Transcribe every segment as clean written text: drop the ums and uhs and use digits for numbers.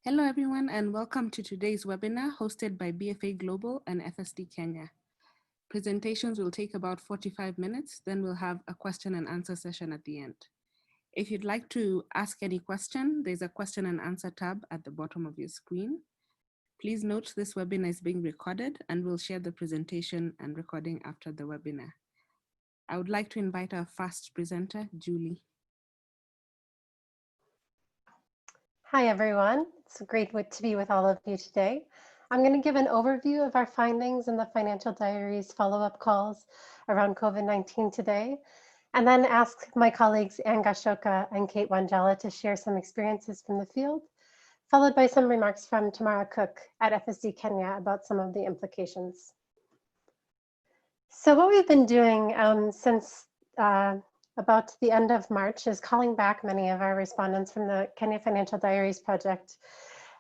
Hello everyone and welcome to today's webinar hosted by BFA Global and FSD Kenya. Presentations will take about 45 minutes, then we'll have a question and answer session at the end. If you'd like to ask any question, there's a question and answer tab at the bottom of your screen. Please note this webinar is being recorded and we'll share the presentation and recording after the webinar. I would like to invite our first presenter, Julie. Hi, everyone. It's great to be with all of you today. I'm going to give an overview of our findings in the Financial Diaries follow-up calls around COVID-19 today, and then ask my colleagues Anne Gachoka and Cate Wanjala to share some experiences from the field, followed by some remarks from Tamara Cook at FSD Kenya about some of the implications. So what we've been doing since about the end of March is calling back many of our respondents from the Kenya Financial Diaries project.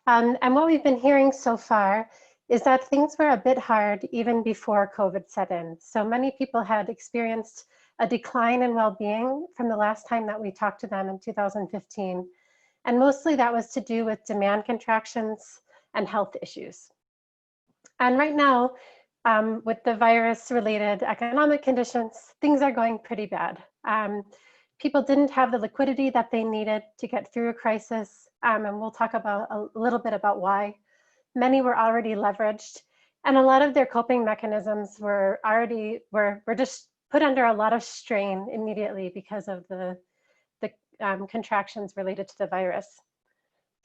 And what we've been hearing so far is that things were a bit hard even before COVID set in. So many people had experienced a decline in well-being from the last time that we talked to them in 2015. And mostly that was to do with demand contractions and health issues. And right now, with the virus-related economic conditions, things are going pretty bad. People didn't have the liquidity that they needed to get through a crisis, and we'll talk about a little bit about why. Many were already leveraged, and a lot of their coping mechanisms were just put under a lot of strain immediately because of the contractions related to the virus.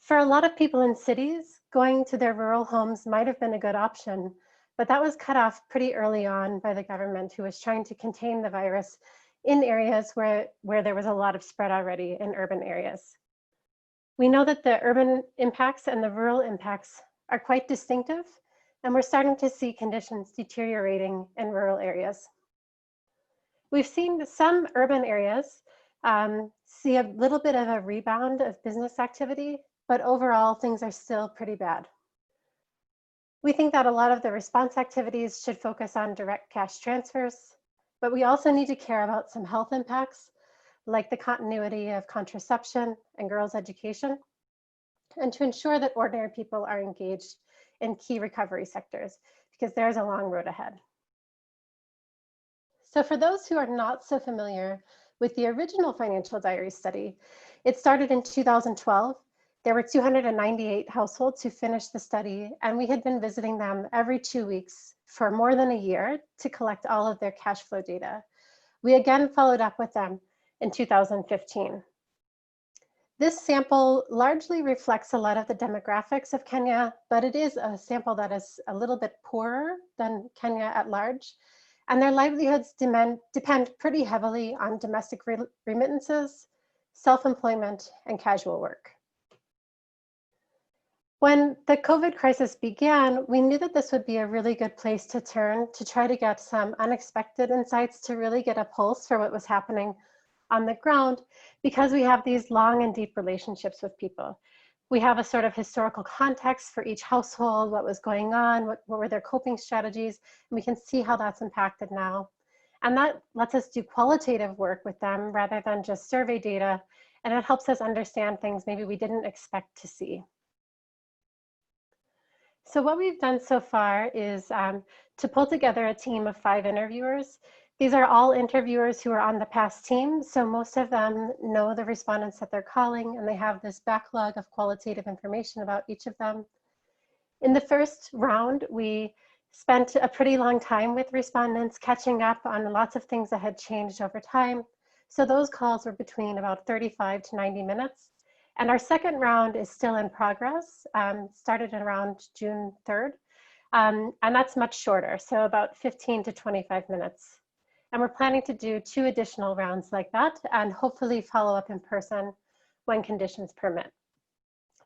For a lot of people in cities, going to their rural homes might have been a good option, but that was cut off pretty early on by the government, who was trying to contain the virus in areas where there was a lot of spread already in urban areas. We know that the urban impacts and the rural impacts are quite distinctive, and we're starting to see conditions deteriorating in rural areas. We've seen some urban areas see a little bit of a rebound of business activity, but overall things are still pretty bad. We think that a lot of the response activities should focus on direct cash transfers, but we also need to care about some health impacts, like the continuity of contraception and girls' education, and to ensure that ordinary people are engaged in key recovery sectors, because there's a long road ahead. So for those who are not so familiar with the original Financial Diaries study, it started in 2012. There were 298 households who finished the study, and we had been visiting them every 2 weeks for more than a year to collect all of their cash flow data. We again followed up with them in 2015. This sample largely reflects a lot of the demographics of Kenya, but it is a sample that is a little bit poorer than Kenya at large, and their livelihoods depend pretty heavily on domestic remittances, self-employment, and casual work. When the COVID crisis began, we knew that this would be a really good place to turn to try to get some unexpected insights, to really get a pulse for what was happening on the ground, because we have these long and deep relationships with people. We have a sort of historical context for each household, what was going on, what were their coping strategies, and we can see how that's impacted now. And that lets us do qualitative work with them rather than just survey data, and it helps us understand things maybe we didn't expect to see. So what we've done so far is to pull together a team of 5 interviewers. These are all interviewers who are on the past team, so most of them know the respondents that they're calling, and they have this backlog of qualitative information about each of them. In the first round, we spent a pretty long time with respondents, catching up on lots of things that had changed over time. So those calls were between about 35 to 90 minutes. And our second round is still in progress, started around June 3rd, and that's much shorter, so about 15 to 25 minutes. And we're planning to do 2 additional rounds like that, and hopefully follow up in person when conditions permit.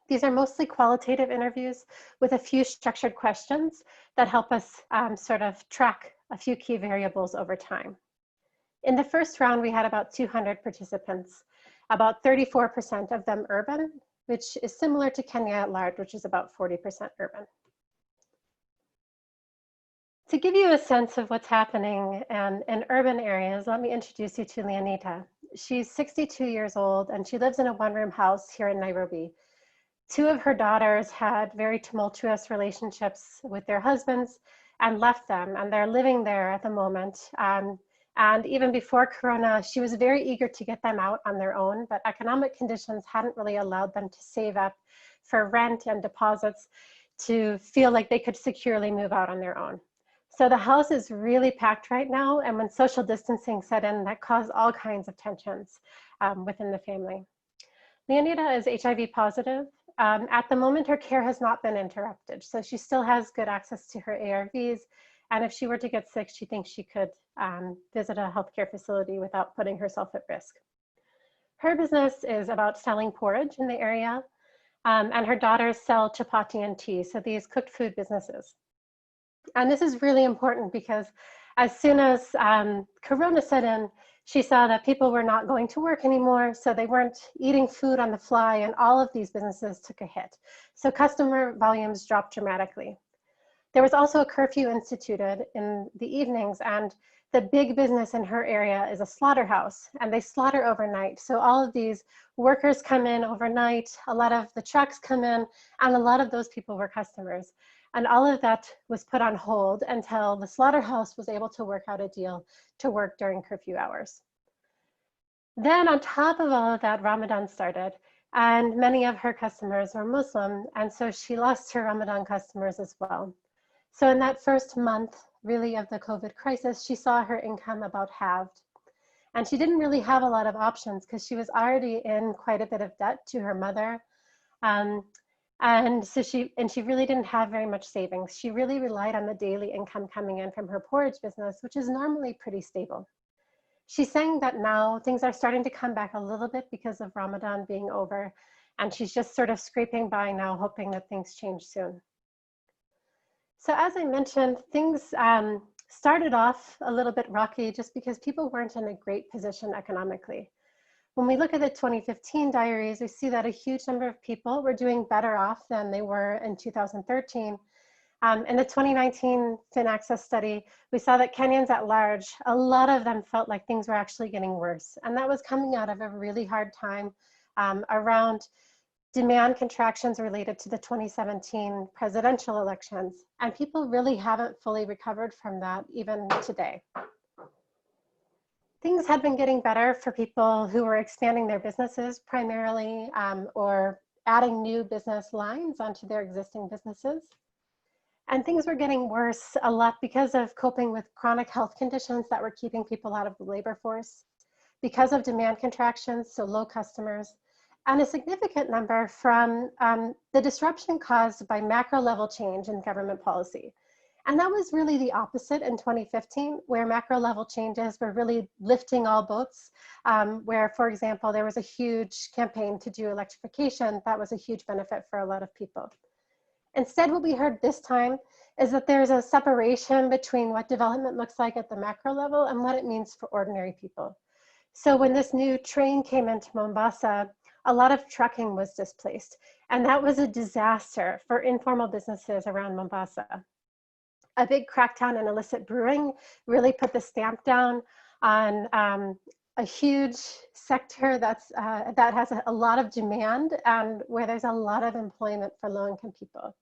These are mostly qualitative interviews with a few structured questions that help us sort of track a few key variables over time. In the first round, we had about 200 participants. About 34% of them urban, which is similar to Kenya at large, which is about 40% urban. To give you a sense of what's happening in urban areas, let me introduce you to Leonita. She's 62 years old and she lives in a 1-room house here in Nairobi. Two of her daughters had very tumultuous relationships with their husbands and left them, and they're living there at the moment. And even before Corona, she was very eager to get them out on their own, but economic conditions hadn't really allowed them to save up for rent and deposits to feel like they could securely move out on their own. So the house is really packed right now, and when social distancing set in, that caused all kinds of tensions within the family. Leonida is HIV positive. At the moment, her care has not been interrupted, so she still has good access to her ARVs, and if she were to get sick, she thinks she could visit a healthcare facility without putting herself at risk. Her business is about selling porridge in the area, and her daughters sell chapati and tea, so these cooked food businesses. And this is really important because as soon as Corona set in, she saw that people were not going to work anymore, so they weren't eating food on the fly, and all of these businesses took a hit. So customer volumes dropped dramatically. There was also a curfew instituted in the evenings, and the big business in her area is a slaughterhouse, and they slaughter overnight. So all of these workers come in overnight, a lot of the trucks come in, and a lot of those people were customers. And all of that was put on hold until the slaughterhouse was able to work out a deal to work during curfew hours. Then on top of all of that, Ramadan started, and many of her customers were Muslim, and so she lost her Ramadan customers as well. So in that first month, really, of the COVID crisis, she saw her income about halved. And she didn't really have a lot of options because she was already in quite a bit of debt to her mother. And so she really didn't have very much savings. She really relied on the daily income coming in from her porridge business, which is normally pretty stable. She's saying that now things are starting to come back a little bit because of Ramadan being over, and she's just sort of scraping by now, hoping that things change soon. So as I mentioned, things started off a little bit rocky just because people weren't in a great position economically. When we look at the 2015 diaries, we see that a huge number of people were doing better off than they were in 2013. In the 2019 FinAccess study, we saw that Kenyans at large, a lot of them felt like things were actually getting worse. And that was coming out of a really hard time around demand contractions related to the 2017 presidential elections. And people really haven't fully recovered from that even today. Things had been getting better for people who were expanding their businesses primarily or adding new business lines onto their existing businesses. And things were getting worse a lot because of coping with chronic health conditions that were keeping people out of the labor force, because of demand contractions, so low customers, and a significant number from the disruption caused by macro level change in government policy. And that was really the opposite in 2015, where macro level changes were really lifting all boats, where, for example, there was a huge campaign to do electrification. That was a huge benefit for a lot of people. Instead, what we heard this time is that there's a separation between what development looks like at the macro level and what it means for ordinary people. So when this new train came into Mombasa, a lot of trucking was displaced, and that was a disaster for informal businesses around Mombasa. A big crackdown on illicit brewing really put the stamp down on a huge sector that has a lot of demand and where there's a lot of employment for low-income people.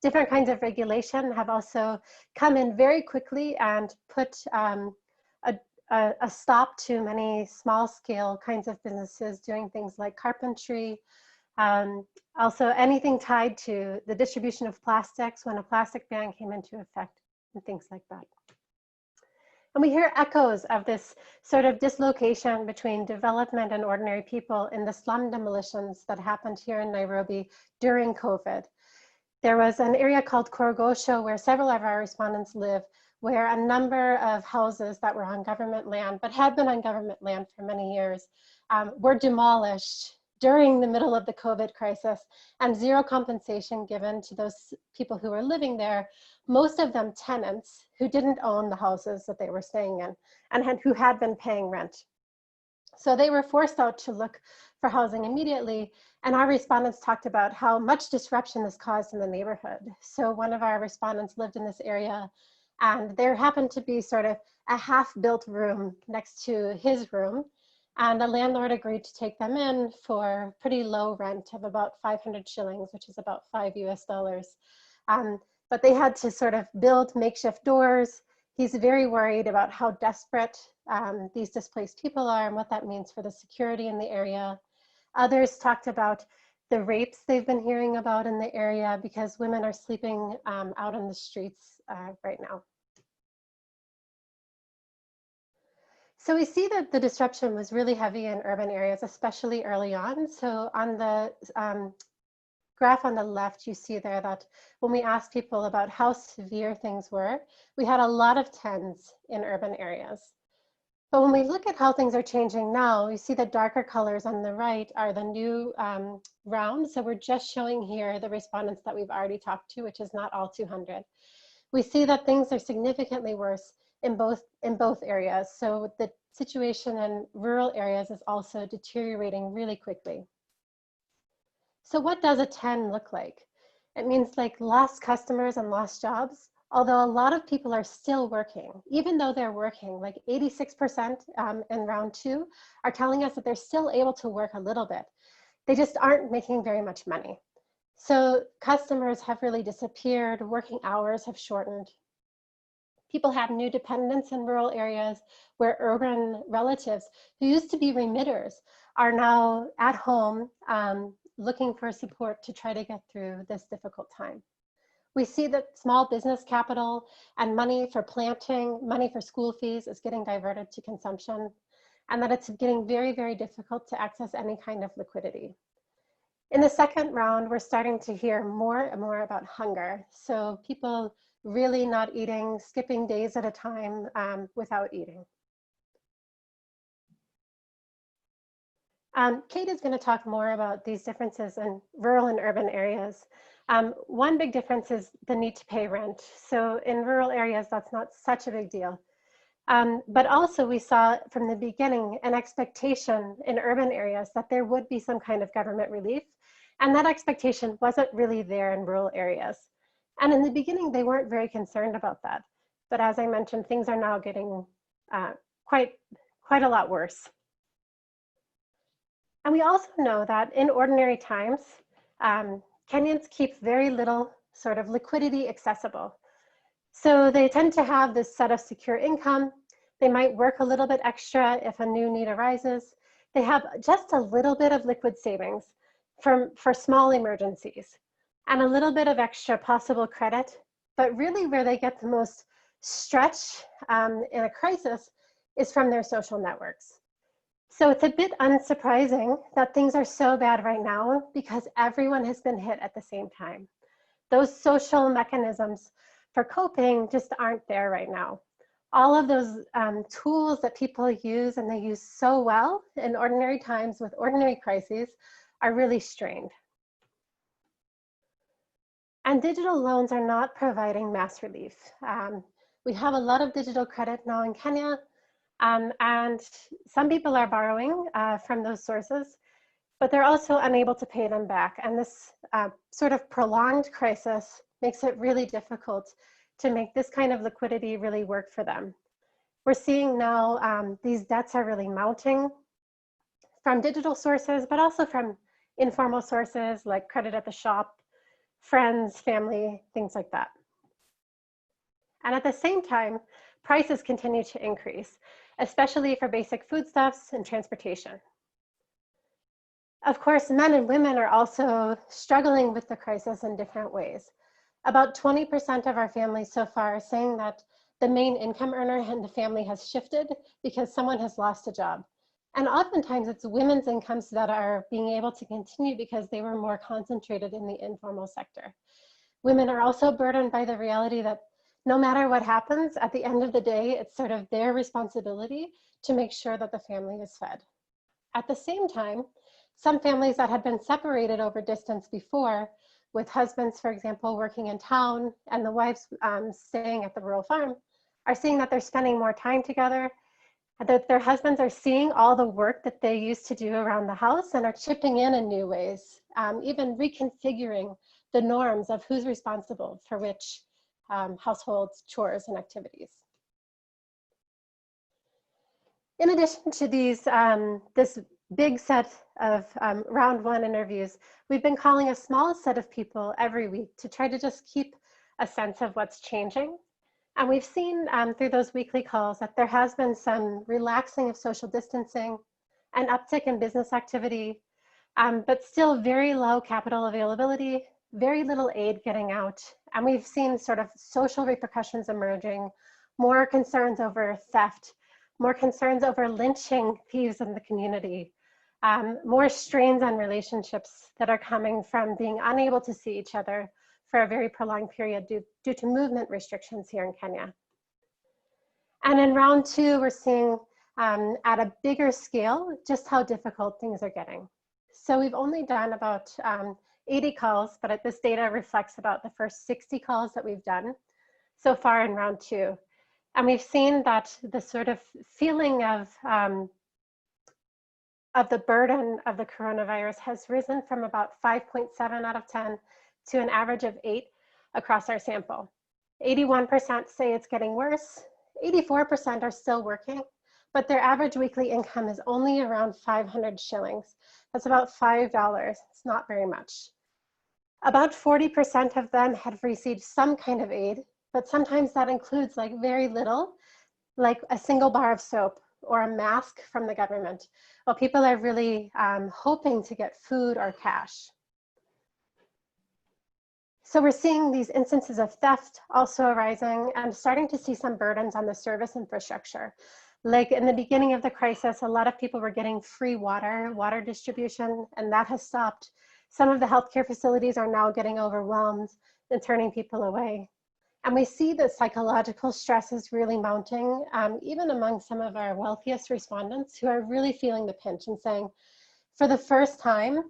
Different kinds of regulation have also come in very quickly and put a stop to many small-scale kinds of businesses doing things like carpentry, also anything tied to the distribution of plastics when a plastic ban came into effect and things like that. And we hear echoes of this sort of dislocation between development and ordinary people in the slum demolitions that happened here in Nairobi during COVID. There was an area called Korogosho where several of our respondents live, where a number of houses that were on government land, but had been on government land for many years, were demolished during the middle of the COVID crisis, and zero compensation given to those people who were living there, most of them tenants who didn't own the houses that they were staying in and who had been paying rent. So they were forced out to look for housing immediately, and our respondents talked about how much disruption this caused in the neighborhood. So one of our respondents lived in this area, and there happened to be sort of a half-built room next to his room, And the landlord agreed to take them in for pretty low rent of about 500 shillings, which is about $5 US. But they had to sort of build makeshift doors. He's very worried about how desperate these displaced people are and what that means for the security in the area. Others talked about the rapes they've been hearing about in the area because women are sleeping out on the streets right now. So we see that the disruption was really heavy in urban areas, especially early on. So on the graph on the left, you see there that when we asked people about how severe things were, we had a lot of 10s in urban areas. But when we look at how things are changing now, you see the darker colors on the right are the new round. So we're just showing here the respondents that we've already talked to, which is not all 200. We see that things are significantly worse in both areas. So the situation in rural areas is also deteriorating really quickly. So what does a 10 look like? It means like lost customers and lost jobs, although a lot of people are still working. Even though they're working, like 86% in round 2 are telling us that they're still able to work a little bit. They just aren't making very much money. So customers have really disappeared, working hours have shortened. People have new dependents in rural areas where urban relatives who used to be remitters are now at home looking for support to try to get through this difficult time. We see that small business capital and money for planting, money for school fees is getting diverted to consumption, and that it's getting very, very difficult to access any kind of liquidity. In the second round, we're starting to hear more and more about hunger. So people really not eating, skipping days at a time without eating. Cate is going to talk more about these differences in rural and urban areas. One big difference is the need to pay rent. So in rural areas, that's not such a big deal. But also we saw from the beginning an expectation in urban areas that there would be some kind of government relief. And that expectation wasn't really there in rural areas. And in the beginning, they weren't very concerned about that. But as I mentioned, things are now getting quite a lot worse. And we also know that in ordinary times, Kenyans keep very little sort of liquidity accessible. So they tend to have this set of secure income. They might work a little bit extra if a new need arises. They have just a little bit of liquid savings for small emergencies and a little bit of extra possible credit. But really where they get the most stretch in a crisis is from their social networks. So it's a bit unsurprising that things are so bad right now because everyone has been hit at the same time. Those social mechanisms for coping just aren't there right now. All of those tools that people use and they use so well in ordinary times with ordinary crises are really strained. And digital loans are not providing mass relief. We have a lot of digital credit now in Kenya, and some people are borrowing from those sources, but they're also unable to pay them back. And this sort of prolonged crisis makes it really difficult to make this kind of liquidity really work for them. We're seeing now these debts are really mounting from digital sources, but also from informal sources like credit at the shop, friends, family, things like that. And at the same time, prices continue to increase, especially for basic foodstuffs and transportation. Of course, men and women are also struggling with the crisis in different ways. About 20% of our families so far are saying that the main income earner in the family has shifted because someone has lost a job. And oftentimes it's women's incomes that are being able to continue because they were more concentrated in the informal sector. Women are also burdened by the reality that no matter what happens, at the end of the day, it's sort of their responsibility to make sure that the family is fed. At the same time, some families that had been separated over distance before, with husbands, for example, working in town and the wives staying at the rural farm, are seeing that they're spending more time together, that their husbands are seeing all the work that they used to do around the house and are chipping in new ways, even reconfiguring the norms of who's responsible for which household chores and activities. In addition to these, this big set of round one interviews, we've been calling a small set of people every week to try to just keep a sense of what's changing. And we've seen through those weekly calls that there has been some relaxing of social distancing, an uptick in business activity, but still very low capital availability, very little aid getting out. And we've seen sort of social repercussions emerging, more concerns over theft, more concerns over lynching thieves in the community, more strains on relationships that are coming from being unable to see each other for a very prolonged period due to movement restrictions here in Kenya. And in round two, we're seeing at a bigger scale just how difficult things are getting. So we've only done about 80 calls, but this data reflects about the first 60 calls that we've done so far in round two. And we've seen that the sort of feeling of the burden of the coronavirus has risen from about 5.7 out of 10 to an average of 8 across our sample. 81% say it's getting worse, 84% are still working, but their average weekly income is only around 500 shillings. That's about $5, it's not very much. About 40% of them had received some kind of aid, but sometimes that includes like very little, like a single bar of soap or a mask from the government. Well, people are really hoping to get food or cash. So we're seeing these instances of theft also arising and starting to see some burdens on the service infrastructure. Like in the beginning of the crisis, a lot of people were getting free water distribution, and that has stopped. Some of the healthcare facilities are now getting overwhelmed and turning people away. And we see that psychological stress is really mounting, even among some of our wealthiest respondents who are really feeling the pinch and saying, for the first time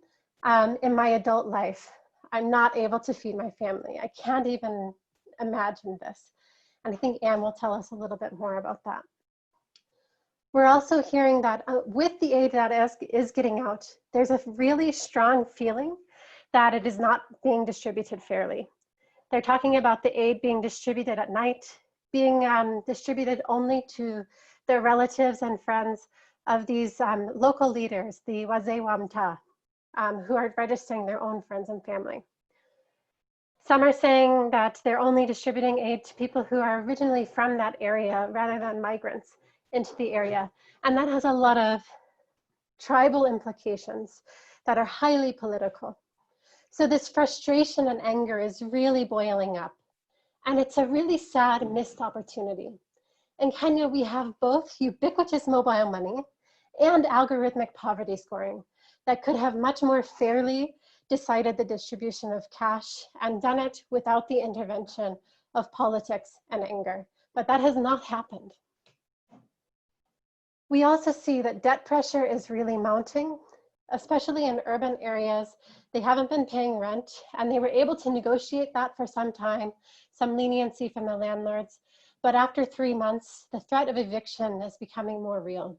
in my adult life, I'm not able to feed my family. I can't even imagine this. And I think Anne will tell us a little bit more about that. We're also hearing that with the aid that is getting out, there's a really strong feeling that it is not being distributed fairly. They're talking about the aid being distributed at night, being distributed only to the relatives and friends of these local leaders, the wazee wa mtaa, who are registering their own friends and family. Some are saying that they're only distributing aid to people who are originally from that area rather than migrants into the area. And that has a lot of tribal implications that are highly political. So this frustration and anger is really boiling up. And it's a really sad missed opportunity. In Kenya, we have both ubiquitous mobile money and algorithmic poverty scoring that could have much more fairly decided the distribution of cash and done it without the intervention of politics and anger. But that has not happened. We also see that debt pressure is really mounting, especially in urban areas. They haven't been paying rent, and they were able to negotiate that for some time, some leniency from the landlords. But after 3 months, the threat of eviction is becoming more real.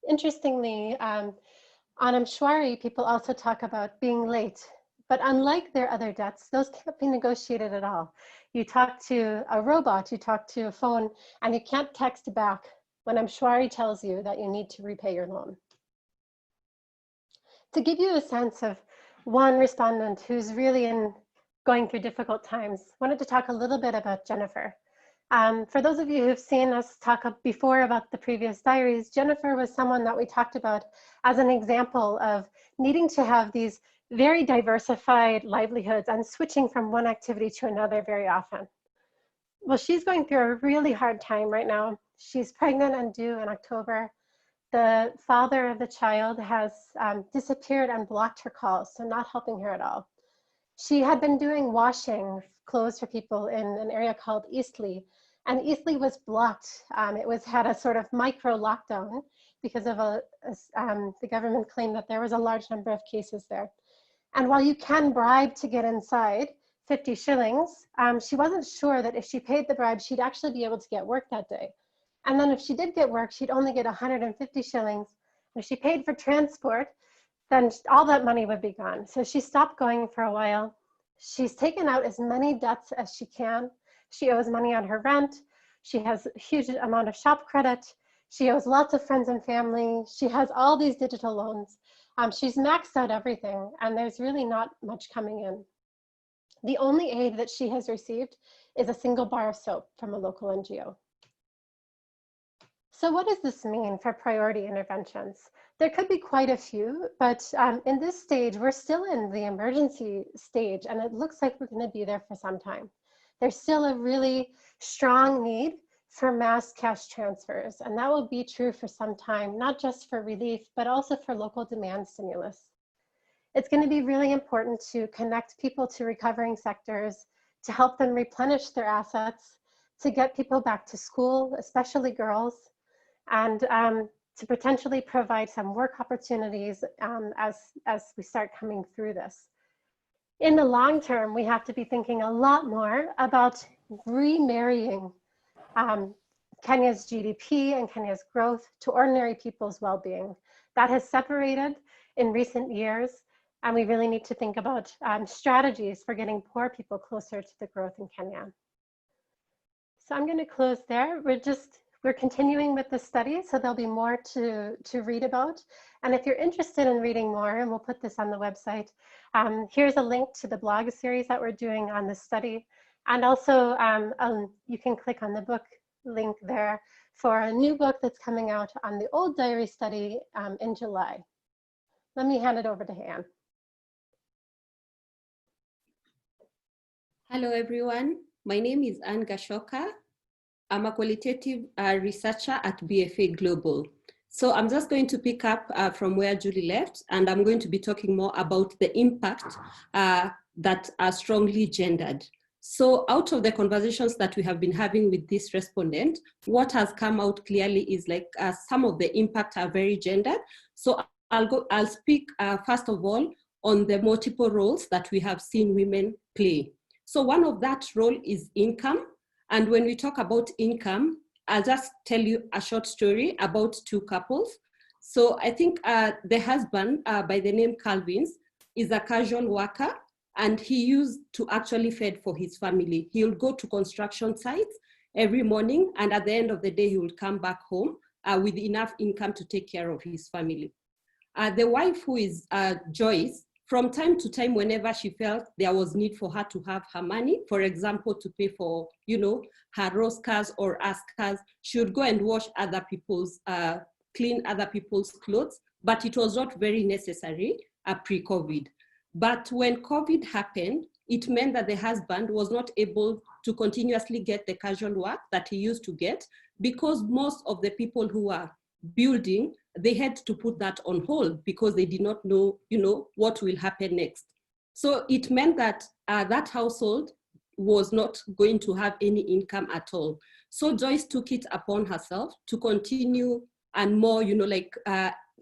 Interestingly, on Mshwari, people also talk about being late, but unlike their other debts, those can't be negotiated at all. You talk to a robot, you talk to a phone, and you can't text back when Mshwari tells you that you need to repay your loan. To give you a sense of one respondent who's really going through difficult times, I wanted to talk a little bit about Jennifer. For those of you who've seen us talk before about the previous diaries, Jennifer was someone that we talked about as an example of needing to have these very diversified livelihoods and switching from one activity to another very often. Well, she's going through a really hard time right now. She's pregnant and due in October. The father of the child has disappeared and blocked her calls, so not helping her at all. She had been doing washing clothes for people in an area called Eastleigh, and Eastleigh was blocked. It had a sort of micro lockdown because of the government claimed that there was a large number of cases there. And while you can bribe to get inside, 50 shillings, she wasn't sure that if she paid the bribe, she'd actually be able to get work that day. And then if she did get work, she'd only get 150 shillings. And if she paid for transport, then all that money would be gone. So she stopped going for a while. She's taken out as many debts as she can. She owes money on her rent, She has a huge amount of shop credit. She owes lots of friends and family. She has all these digital loans. She's maxed out everything, and there's really not much coming in. The only aid that she has received is a single bar of soap from a local NGO. So what does this mean for priority interventions? There could be quite a few, but in this stage, we're still in the emergency stage, and it looks like we're going to be there for some time. There's still a really strong need for mass cash transfers, and that will be true for some time, not just for relief, but also for local demand stimulus. It's going to be really important to connect people to recovering sectors, to help them replenish their assets, to get people back to school, especially girls, and to potentially provide some work opportunities as we start coming through this. In the long term, we have to be thinking a lot more about remarrying Kenya's GDP and Kenya's growth to ordinary people's well-being. That has separated in recent years, and we really need to think about strategies for getting poor people closer to the growth in Kenya. So I'm going to close there. We're continuing with the study, so there'll be more to read about. And if you're interested in reading more, and we'll put this on the website, here's a link to the blog series that we're doing on this study. And also, you can click on the book link there for a new book that's coming out on the old diary study in July. Let me hand it over to Anne. Hello, everyone. My name is Anne Gachoka. I'm a qualitative researcher at BFA Global. So I'm just going to pick up from where Julie left, and I'm going to be talking more about the impact that are strongly gendered. So out of the conversations that we have been having with this respondent, what has come out clearly is like some of the impact are very gendered. So I'll speak first of all on the multiple roles that we have seen women play. So one of that role is income. And when we talk about income, I'll just tell you a short story about two couples. So I think the husband by the name Calvin's is a casual worker, and he used to actually fed for his family. He'll go to construction sites every morning, and at the end of the day, he will come back home with enough income to take care of his family. The wife, who is Joyce, from time to time, whenever she felt there was need for her to have her money, for example, to pay for, her rosters or askers, she would go and wash other people's, clean other people's clothes, but it was not very necessary pre-COVID. But when COVID happened, it meant that the husband was not able to continuously get the casual work that he used to get, because most of the people who are building, they had to put that on hold because they did not know, what will happen next. So it meant that that household was not going to have any income at all. So Joyce took it upon herself to continue and more,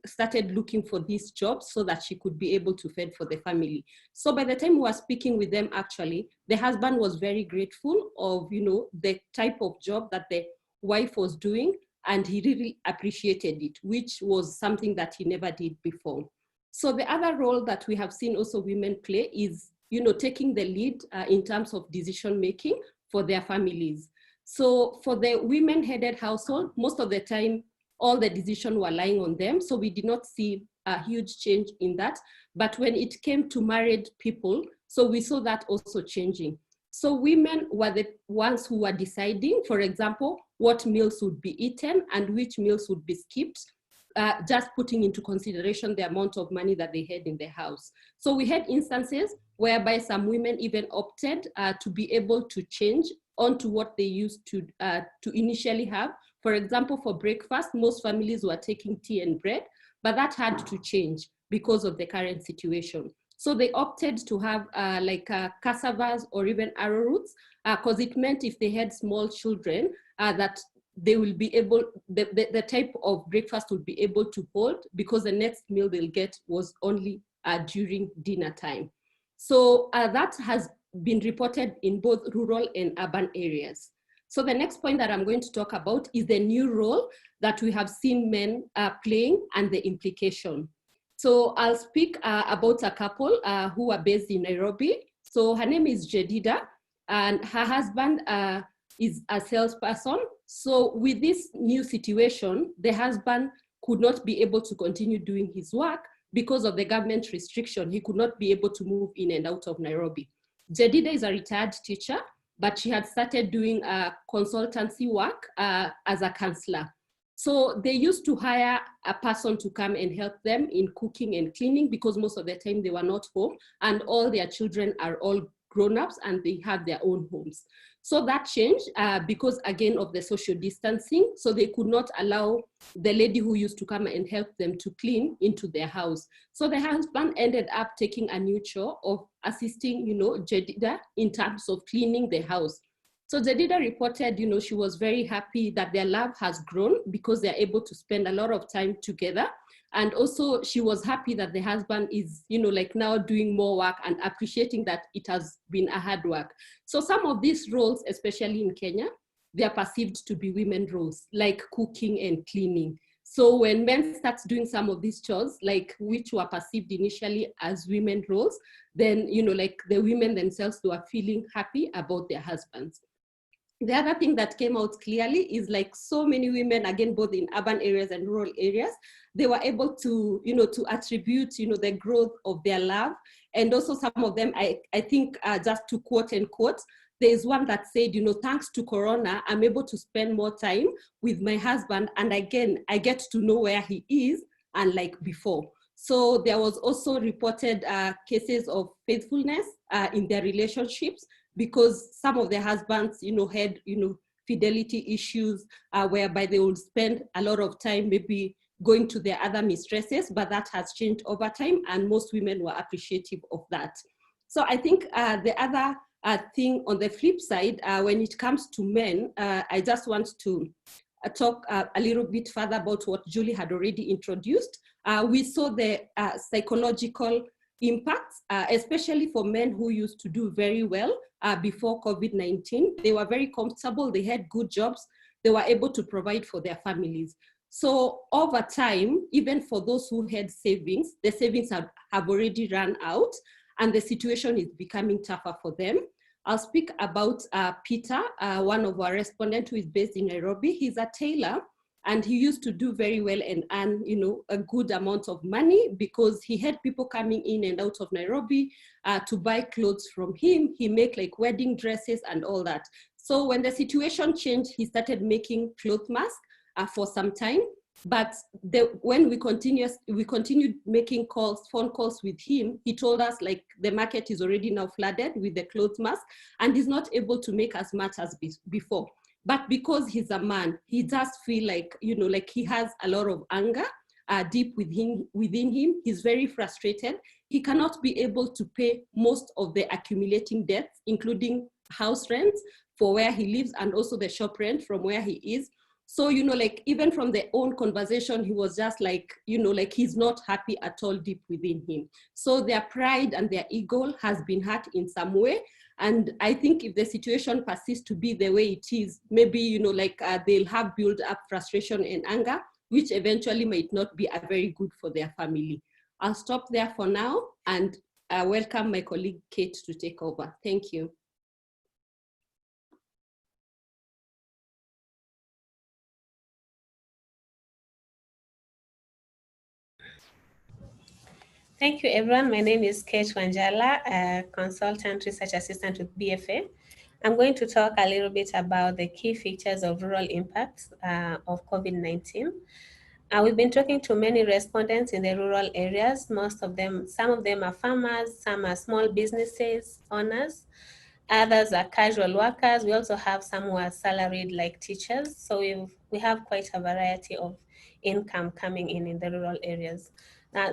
started looking for these jobs so that she could be able to fend for the family. So by the time we were speaking with them, actually, the husband was very grateful of, the type of job that the wife was doing, and he really appreciated it, which was something that he never did before. So the other role that we have seen also women play is, taking the lead in terms of decision-making for their families. So for the women-headed household, most of the time, all the decisions were lying on them. So we did not see a huge change in that. But when it came to married people, so we saw that also changing. So women were the ones who were deciding, for example, what meals would be eaten and which meals would be skipped, just putting into consideration the amount of money that they had in the house. So we had instances whereby some women even opted to be able to change onto what they used to initially have. For example, for breakfast, most families were taking tea and bread, but that had to change because of the current situation. So they opted to have cassavas or even arrowroots, because it meant if they had small children, that they will be able, the type of breakfast will be able to hold, because the next meal they'll get was only during dinner time. So that has been reported in both rural and urban areas. So the next point that I'm going to talk about is the new role that we have seen men playing and the implication. So I'll speak about a couple who are based in Nairobi. So her name is Jedida, and her husband is a salesperson. So with this new situation, the husband could not be able to continue doing his work because of the government restriction. He could not be able to move in and out of Nairobi. Jedida is a retired teacher, but she had started doing consultancy work as a counselor. So they used to hire a person to come and help them in cooking and cleaning because most of the time they were not home and all their children are all grown-ups and they have their own homes. So that changed because again of the social distancing. So they could not allow the lady who used to come and help them to clean into their house. So the husband ended up taking a new chore of assisting, Jedida in terms of cleaning the house. So Jedida reported, she was very happy that their love has grown because they're able to spend a lot of time together. And also she was happy that the husband is, now doing more work and appreciating that it has been a hard work. So some of these roles, especially in Kenya, they are perceived to be women roles, like cooking and cleaning. So when men start doing some of these chores, like which were perceived initially as women roles, then, the women themselves were feeling happy about their husbands. The other thing that came out clearly is like so many women, again, both in urban areas and rural areas, they were able to, to attribute, the growth of their love. And also some of them, I think just to quote and quote, there's one that said, thanks to Corona, I'm able to spend more time with my husband. And again, I get to know where he is, unlike before. So there was also reported cases of faithfulness in their relationships, because some of the husbands, had, fidelity issues whereby they would spend a lot of time maybe going to their other mistresses, but that has changed over time and most women were appreciative of that. So I think the other thing on the flip side, when it comes to men, I just want to talk a little bit further about what Julie had already introduced. We saw the psychological impacts, especially for men who used to do very well before COVID-19. They were very comfortable, they had good jobs, they were able to provide for their families. So over time, even for those who had savings, the savings have already run out and the situation is becoming tougher for them. I'll speak about Peter, one of our respondents who is based in Nairobi. He's a tailor and he used to do very well and earn, a good amount of money because he had people coming in and out of Nairobi to buy clothes from him. He make like wedding dresses and all that. So when the situation changed, he started making cloth masks for some time. But when we continued making phone calls with him, he told us like the market is already now flooded with the clothes mask and he's not able to make as much as before. But because he's a man, he does feel like, like he has a lot of anger deep within him. He's very frustrated. He cannot be able to pay most of the accumulating debts, including house rents for where he lives and also the shop rent from where he is. So, like even from their own conversation, he was just like, like he's not happy at all deep within him. So their pride and their ego has been hurt in some way. And I think if the situation persists to be the way it is, maybe, they'll have built up frustration and anger, which eventually might not be very good for their family. I'll stop there for now and welcome my colleague Kate to take over. Thank you. Thank you, everyone. My name is Cate Wanjala, a consultant research assistant with BFA. I'm going to talk a little bit about the key features of rural impacts of COVID-19. We've been talking to many respondents in the rural areas. Some of them are farmers, some are small businesses owners, others are casual workers. We also have some who are salaried like teachers. So we have quite a variety of income coming in the rural areas.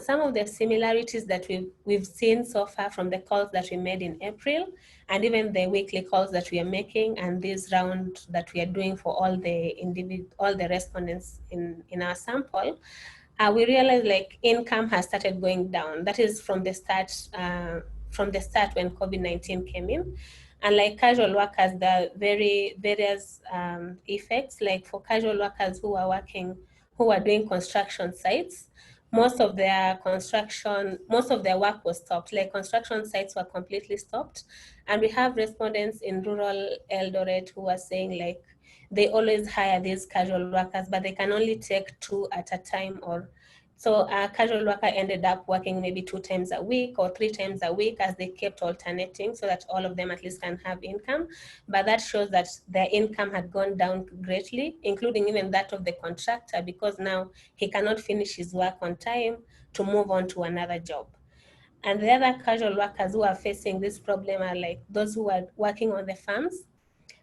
Some of the similarities that we've seen so far from the calls that we made in April, and even the weekly calls that we are making, and this round that we are doing for all the respondents in our sample, we realized like income has started going down. That is from the start when COVID-19 came in. And like casual workers, there are various effects. Like for casual workers who are doing construction sites, most of their work was stopped, like construction sites were completely stopped. And we have respondents in rural Eldoret who are saying like they always hire these casual workers, but they can only take 2 at a time. Or so a casual worker ended up working maybe 2 times a week or 3 times a week, as they kept alternating so that all of them at least can have income. But that shows that their income had gone down greatly, including even that of the contractor, because now he cannot finish his work on time to move on to another job. And the other casual workers who are facing this problem are like those who are working on the farms.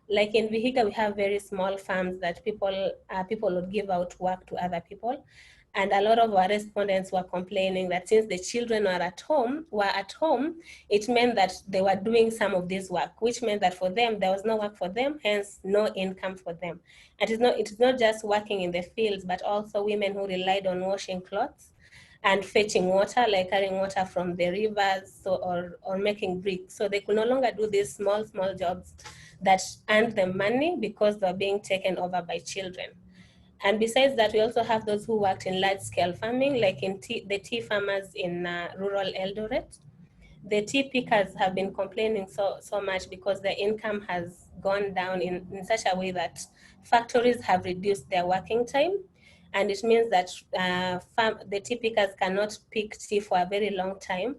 Like in Vihiga, we have very small farms that people would give out work to other people. And a lot of our respondents were complaining that since the children were at home, it meant that they were doing some of this work, which meant that for them, there was no work for them, hence no income for them. And it is not just working in the fields, but also women who relied on washing clothes and fetching water, like carrying water from the rivers, or making bricks. So they could no longer do these small jobs that earned them money because they're being taken over by children. And besides that, we also have those who worked in large-scale farming, like in the tea farmers in rural Eldoret. The tea pickers have been complaining so much because their income has gone down in such a way that factories have reduced their working time. And it means that the tea pickers cannot pick tea for a very long time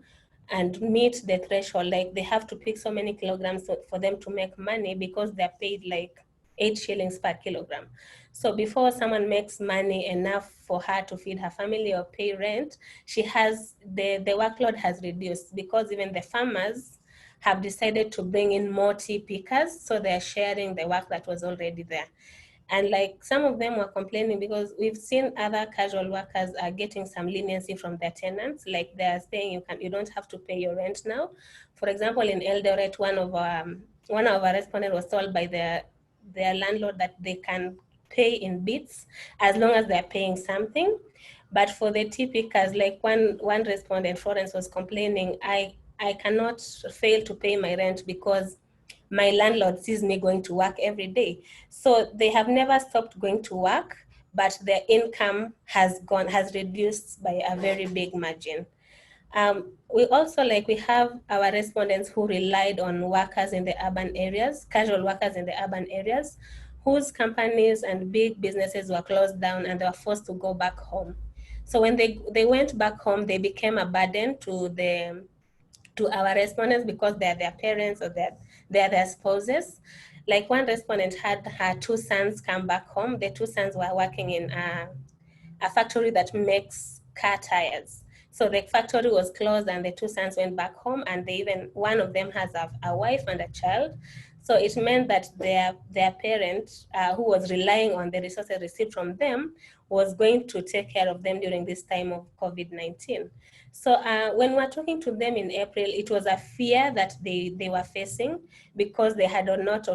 and meet the threshold. Like they have to pick so many kilograms for them to make money, because they're paid like 8 shillings per kilogram. So before someone makes money enough for her to feed her family or pay rent, the workload has reduced, because even the farmers have decided to bring in more tea pickers, so they're sharing the work that was already there. And like some of them were complaining because we've seen other casual workers are getting some leniency from their tenants. Like they're saying you don't have to pay your rent now. For example, in Eldoret, one of our respondents was told by their landlord that they can pay in bits as long as they're paying something. But for the tea pickers, like one respondent, Florence, was complaining, I cannot fail to pay my rent because my landlord sees me going to work every day. So they have never stopped going to work, but their income has reduced by a very big margin. We also we have our respondents who relied on workers in the urban areas, casual workers in the urban areas, whose companies and big businesses were closed down and they were forced to go back home. So when they went back home, they became a burden to our respondents because they're their parents or they're their spouses. Like one respondent had her 2 sons come back home. The 2 sons were working in a factory that makes car tires. So the factory was closed and the 2 sons went back home, and one of them has a wife and a child. So it meant that their parent, who was relying on the resources received from them, was going to take care of them during this time of COVID-19. So when we're talking to them in April, it was a fear that they were facing because they had not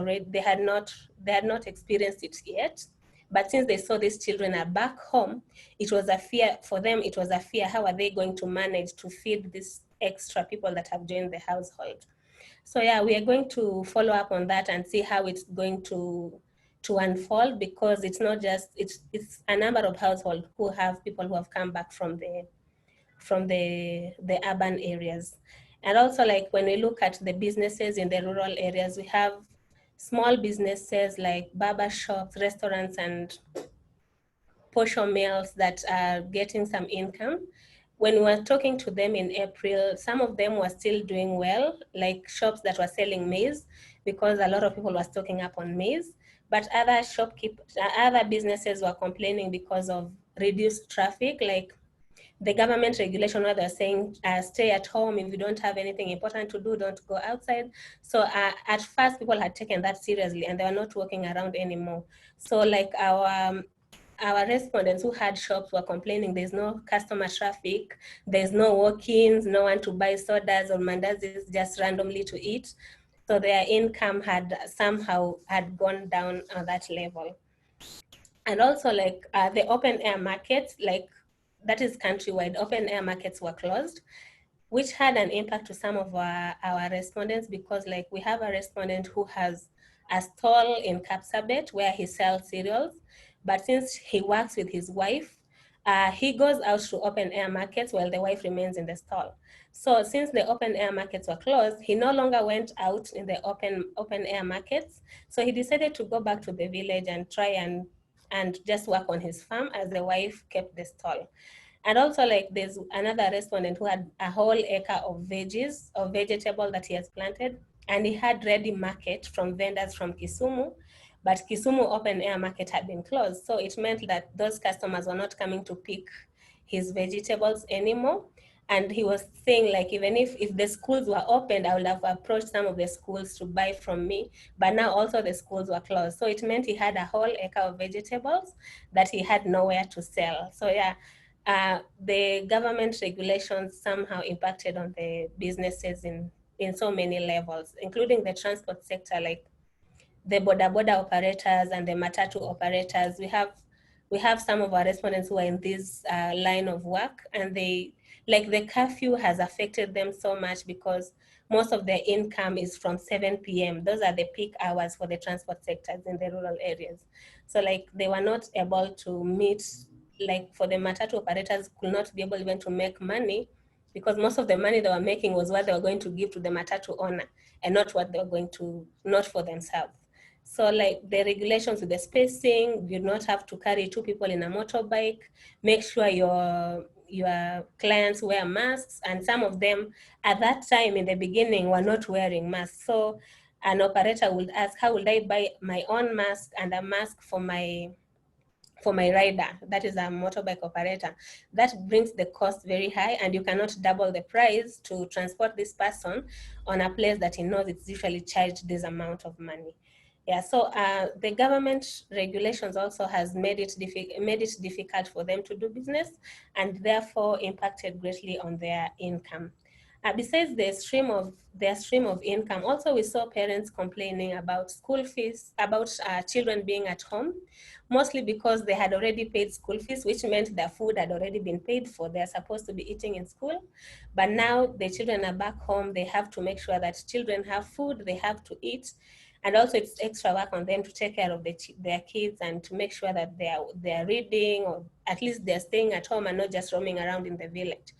experienced it yet. But since they saw these children are back home, it was a fear for them. It was a fear. How are they going to manage to feed these extra people that have joined the household? So yeah, we are going to follow up on that and see how it's going to unfold, because it's not just, it's a number of households who have people who have come back from the urban areas. And also, like when we look at the businesses in the rural areas, we have small businesses like barber shops, restaurants, and portion meals that are getting some income. When we were talking to them in April, some of them were still doing well, like shops that were selling maize, because a lot of people were stocking up on maize. But other businesses were complaining because of reduced traffic, like the government regulation where they're saying stay at home. If you don't have anything important to do, don't go outside. So at first people had taken that seriously and they were not walking around anymore. So like our respondents who had shops were complaining there's no customer traffic, there's no walk-ins, no one to buy sodas or mandazis just randomly to eat. So their income had somehow gone down on that level. And also like the open air markets, like that is countrywide, open air markets were closed, which had an impact to some of our respondents, because like we have a respondent who has a stall in Kapsabet where he sells cereals, but since he works with his wife, he goes out to open air markets while the wife remains in the stall. So since the open air markets were closed, he no longer went out in the open air markets. So he decided to go back to the village and try and just work on his farm as the wife kept the stall. And also, like, there's another respondent who had a whole acre of veggies or vegetable that he has planted, and he had ready market from vendors from Kisumu, but Kisumu open air market had been closed. So it meant that those customers were not coming to pick his vegetables anymore. And he was saying, like, even if the schools were opened, I would have approached some of the schools to buy from me, but now also the schools were closed. So it meant he had a whole acre of vegetables that he had nowhere to sell. So yeah, the government regulations somehow impacted on the businesses in so many levels, including the transport sector, like the boda operators and the matatu operators. We have some of our respondents who are in this line of work, and they, like, the curfew has affected them so much because most of their income is from 7 p.m. Those are the peak hours for the transport sectors in the rural areas. So like they were not able to meet, like for the matatu operators could not be able even to make money because most of the money they were making was what they were going to give to the matatu owner and not what they were going to, not for themselves. So like the regulations with the spacing, you not have to carry 2 people in a motorbike, make sure your clients wear masks, and some of them at that time in the beginning were not wearing masks. So an operator would ask, how would I buy my own mask and a mask for my rider, that is a motorbike operator? That brings the cost very high, and you cannot double the price to transport this person on a place that he knows it's usually charged this amount of money. Yeah, so the government regulations also has made it difficult for them to do business, and therefore impacted greatly on their income. Besides their stream of income, also we saw parents complaining about school fees, about children being at home, mostly because they had already paid school fees, which meant their food had already been paid for. They're supposed to be eating in school, but now the children are back home. They have to make sure that children have food, they have to eat, and also it's extra work on them to take care of their kids and to make sure that they're reading, or at least they're staying at home and not just roaming around in the village.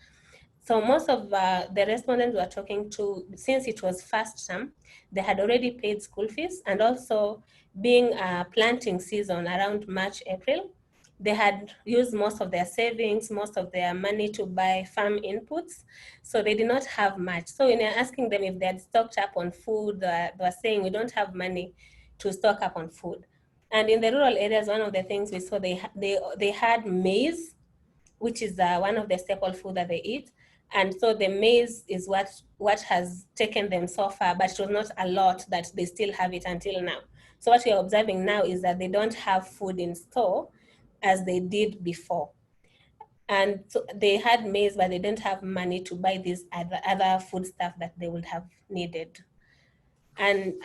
So most of the respondents we are talking to, since it was first term, they had already paid school fees, and also being a planting season around March, April, they had used most of their savings, most of their money to buy farm inputs. So they did not have much. So when you're asking them if they had stocked up on food, they were saying we don't have money to stock up on food. And in the rural areas, one of the things we saw, they had maize, which is one of the staple food that they eat. And so the maize is what has taken them so far, but it was not a lot that they still have it until now. So what we're observing now is that they don't have food in store as they did before. And so they had maize, but they didn't have money to buy these other food stuff that they would have needed. And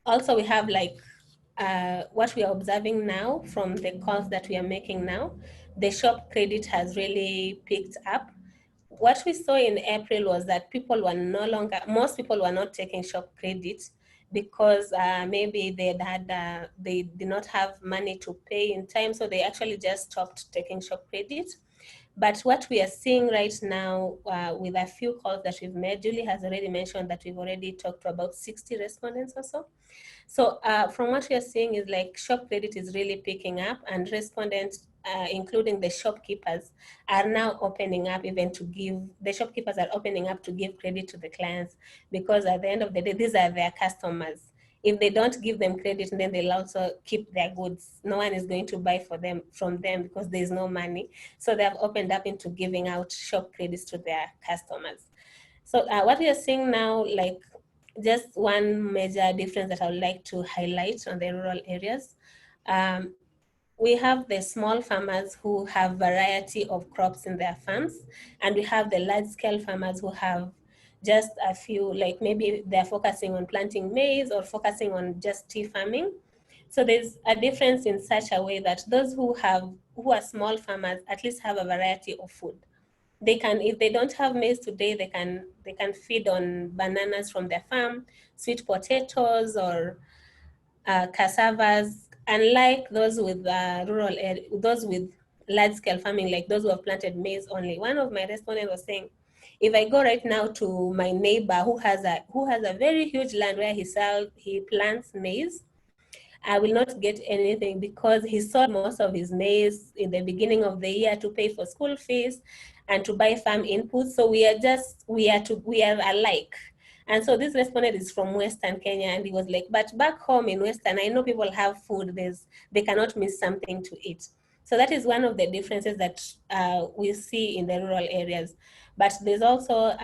also we have like what we are observing now from the calls that we are making now, the shop credit has really picked up. What we saw in April was that most people were not taking shop credit because maybe they did not have money to pay in time, so they actually just stopped taking shop credit. But what we are seeing right now with a few calls that we've made, Julie has already mentioned that we've already talked to about 60 respondents or so. So from what we are seeing is like shop credit is really picking up, and respondents, including the shopkeepers, are now opening up the shopkeepers are opening up to give credit to the clients, because at the end of the day, these are their customers. If they don't give them credit, then they'll also keep their goods. No one is going to buy from them because there's no money. So they have opened up into giving out shop credits to their customers. So what we are seeing now, like, just one major difference that I would like to highlight on the rural areas. We have the small farmers who have variety of crops in their farms, and we have the large scale farmers who have just a few, like maybe they're focusing on planting maize or focusing on just tea farming. So there's a difference in such a way that those who are small farmers at least have a variety of food. They can, if they don't have maize today, they can feed on bananas from their farm, sweet potatoes, or cassavas. Unlike those with large-scale farming, like those who have planted maize only. One of my respondents was saying, if I go right now to my neighbor who has a very huge land where he plants maize, I will not get anything because he sold most of his maize in the beginning of the year to pay for school fees and to buy farm inputs. So we are alike. And so this respondent is from Western Kenya, and he was like, but back home in Western, I know people have food, they cannot miss something to eat. So that is one of the differences that we see in the rural areas. But there's also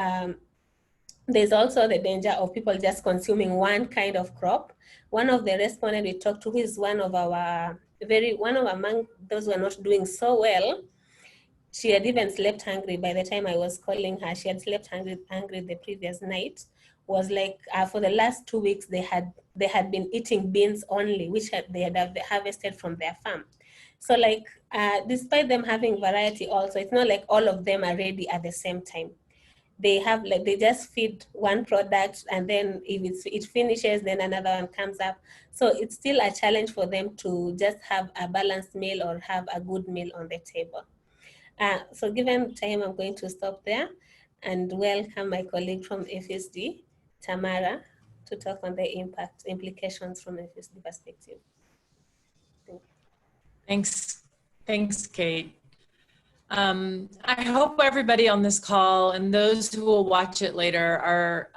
the danger of people just consuming one kind of crop. One of the respondents we talked to, who is one of among those who are not doing so well, she had even slept hungry by the time I was calling her. She had slept hungry the previous night. Was like for the last 2 weeks they had been eating beans only, which they had harvested from their farm. So like despite them having variety, also it's not like all of them are ready at the same time. They just feed one product, and then if it finishes, then another one comes up. So it's still a challenge for them to just have a balanced meal or have a good meal on the table. So given time, I'm going to stop there and welcome my colleague from FSD, Tamara, to talk on the implications from FSD perspective. Thank you. Thanks, Kate. I hope everybody on this call and those who will watch it later are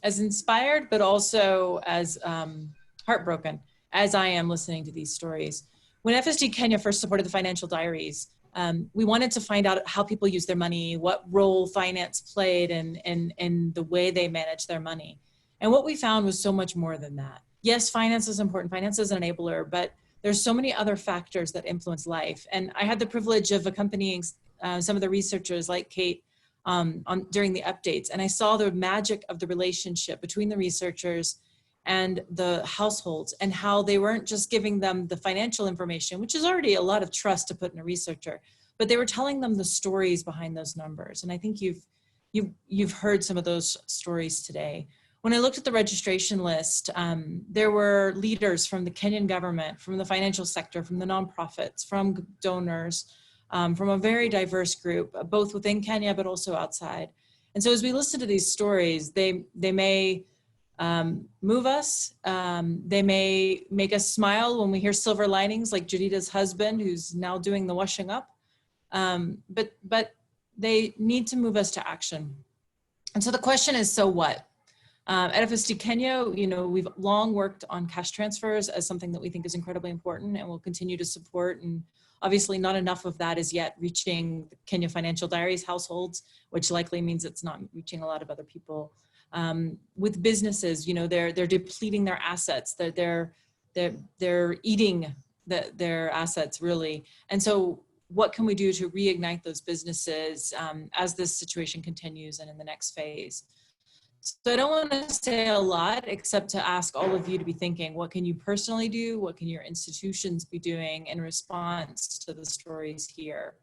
as inspired, but also as heartbroken as I am listening to these stories. When FSD Kenya first supported the Financial Diaries, we wanted to find out how people use their money, what role finance played in the way they manage their money. And what we found was so much more than that. Yes, finance is important. Finance is an enabler, but there's so many other factors that influence life. And I had the privilege of accompanying some of the researchers like Kate during the updates. And I saw the magic of the relationship between the researchers and the households, and how they weren't just giving them the financial information, which is already a lot of trust to put in a researcher, but they were telling them the stories behind those numbers. And I think you've heard some of those stories today. When I looked at the registration list, there were leaders from the Kenyan government, from the financial sector, from the nonprofits, from donors, from a very diverse group, both within Kenya, but also outside. And so as we listen to these stories, they may move us. They may make us smile when we hear silver linings, like Judita's husband, who's now doing the washing up. But they need to move us to action. And so the question is, so what? At FSD Kenya, we've long worked on cash transfers as something that we think is incredibly important, and we'll continue to support. And obviously not enough of that is yet reaching the Kenya Financial Diaries households, which likely means it's not reaching a lot of other people. With businesses, they're depleting their assets. They're eating their assets, really. And so what can we do to reignite those businesses as this situation continues and in the next phase? So I don't want to say a lot, except to ask all of you to be thinking, what can you personally do? What can your institutions be doing in response to the stories here?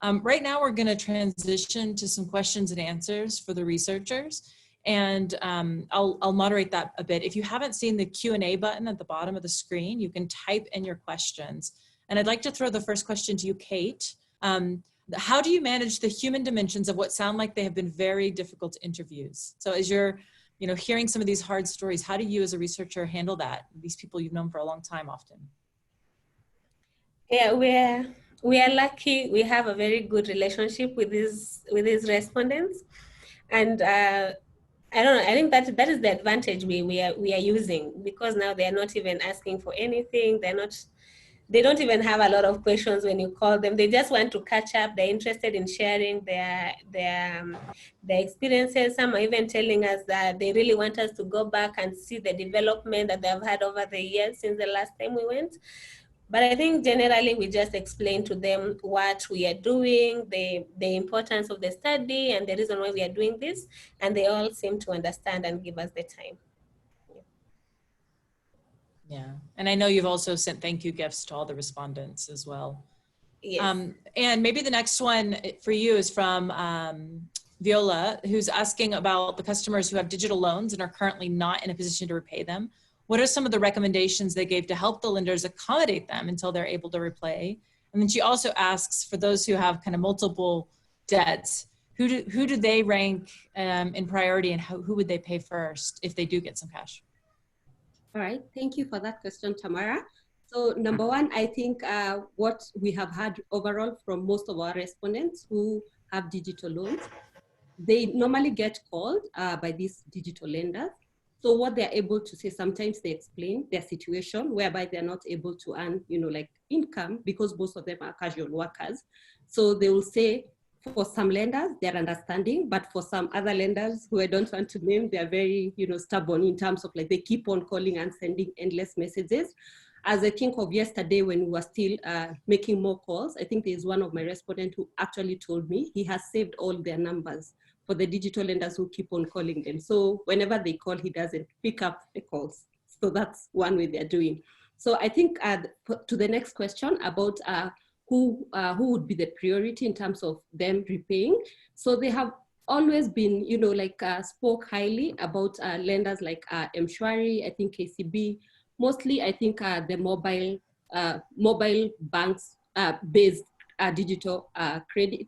Right now, we're going to transition to some questions and answers for the researchers. And I'll moderate that a bit. If you haven't seen the Q&A button at the bottom of the screen, you can type in your questions. And I'd like to throw the first question to you, Kate. How do you manage the human dimensions of what sound like they have been very difficult interviews? So as you're hearing some of these hard stories, how do you as a researcher handle that? These people you've known for a long time often. Yeah, we are lucky. We have a very good relationship with these respondents. And I don't know, I think that is the advantage we are using, because now they are not even asking for anything. They don't even have a lot of questions when you call them. They just want to catch up. They're interested in sharing their experiences. Some are even telling us that they really want us to go back and see the development that they've had over the years since the last time we went. But I think generally we just explain to them what we are doing, the importance of the study and the reason why we are doing this, and they all seem to understand and give us the time. Yeah, and I know you've also sent thank you gifts to all the respondents as well. Yes. And maybe the next one for you is from Viola, who's asking about the customers who have digital loans and are currently not in a position to repay them. What are some of the recommendations they gave to help the lenders accommodate them until they're able to repay? And then she also asks, for those who have kind of multiple debts, who do they rank in priority, and who would they pay first if they do get some cash? All right, thank you for that question, Tamara. So number one, I think what we have had overall from most of our respondents who have digital loans, they normally get called by these digital lenders. So what they're able to say, sometimes they explain their situation whereby they're not able to earn, like income, because most of them are casual workers. So they will say, for some lenders, they're understanding, but for some other lenders who I don't want to name, they're very, stubborn in terms of like, they keep on calling and sending endless messages. As I think of yesterday when we were still making more calls, I think there's one of my respondents who actually told me he has saved all their numbers for the digital lenders who keep on calling them. So whenever they call, he doesn't pick up the calls. So that's one way they're doing. So I think to the next question about who would be the priority in terms of them repaying. So they have always been, spoke highly about lenders like Mshwari, I think KCB, mostly I think the mobile banks based digital credit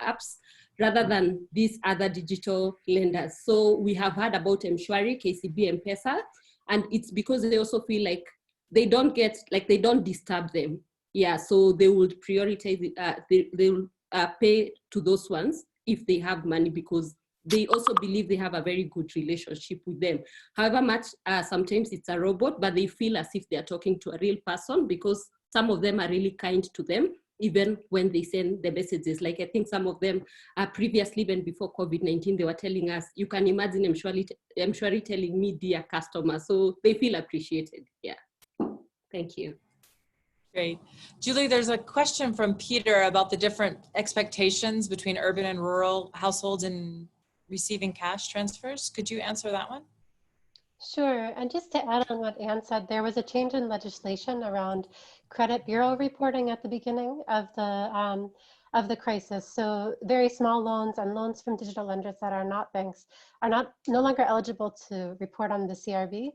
apps, rather than these other digital lenders. So we have heard about Mshwari, KCB, M-Pesa, and it's because they also feel like they don't disturb them. Yeah, so they would prioritize, they will pay to those ones if they have money, because they also believe they have a very good relationship with them. However much, sometimes it's a robot, but they feel as if they're talking to a real person, because some of them are really kind to them, even when they send the messages. Like I think some of them previously, even before COVID-19, they were telling us, you can imagine Mshwari telling me, dear customer. So they feel appreciated. Yeah, thank you. Great. Julie, there's a question from Peter about the different expectations between urban and rural households in receiving cash transfers. Could you answer that one? Sure. And just to add on what Anne said, there was a change in legislation around credit bureau reporting at the beginning of the crisis. So very small loans and loans from digital lenders that are not banks are no longer eligible to report on the CRB.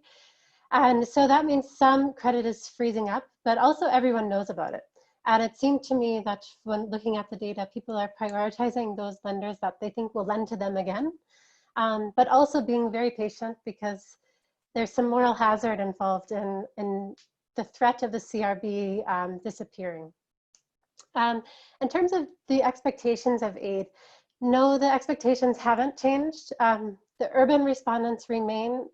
And so that means some credit is freezing up, but also everyone knows about it. And it seemed to me that when looking at the data, people are prioritizing those lenders that they think will lend to them again, but also being very patient, because there's some moral hazard involved in the threat of the CRB disappearing. In terms of the expectations of aid, no, the expectations haven't changed. The urban respondents remain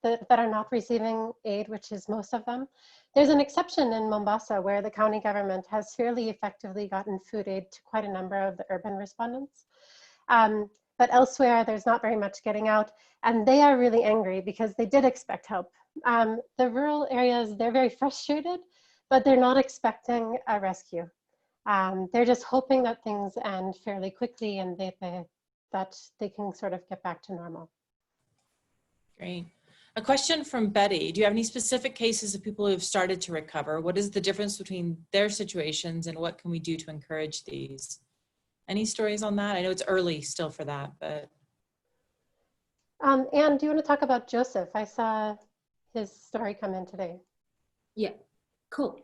that are not receiving aid, which is most of them. There's an exception in Mombasa where the county government has fairly effectively gotten food aid to quite a number of the urban respondents. But elsewhere, there's not very much getting out, and they are really angry because they did expect help. The rural areas, they're very frustrated, but they're not expecting a rescue. They're just hoping that things end fairly quickly and that they can sort of get back to normal. Great. A question from Betty. Do you have any specific cases of people who have started to recover? What is the difference between their situations, and what can we do to encourage these? Any stories on that? I know it's early still for that, but. Anne, do you want to talk about Joseph? I saw his story come in today. Yeah, cool.